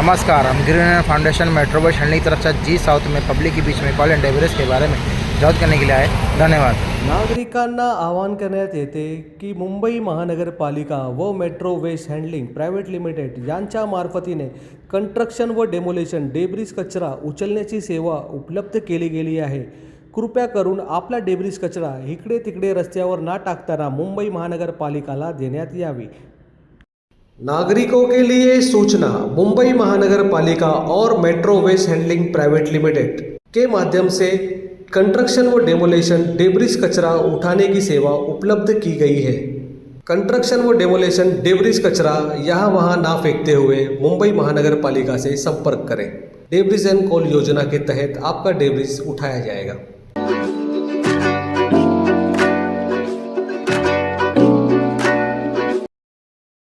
नमस्कार, हम green foundation metro बस हैंडलिंग की तरफ से जी साउथ में पब्लिक के बीच में कॉल एंड एवरेज के बारे में जागरूक करने के लिए आए। धन्यवाद। नागरिकांना आवाहन करण्यात येते की मुंबई महानगरपालिका व metro waste handling private limited यांच्या मार्फतीने कंस्ट्रक्शन व डेमोलेशन डेब्रिज कचरा उचलण्याची सेवा उपलब्ध केली गेली आहे। कृपया करून आपला डेब्रिज कचरा इकडे तिकडे रस्त्यावर ना टाकताना मुंबई महानगरपालिकाला देण्यात यावी। नागरिकों के लिए सूचना, मुंबई महानगर पालिका और metro waste handling private limited के माध्यम से कंस्ट्रक्शन व डेमोलेशन डेब्रिज कचरा उठाने की सेवा उपलब्ध की गई है। कंस्ट्रक्शन व डेमोलेशन डेब्रिज कचरा यहाँ वहाँ ना फेंकते हुए मुंबई महानगर पालिका से संपर्क करें। डेब्रिज एंड कॉल योजना के तहत आपका डेब्रिज उठाया जाएगा।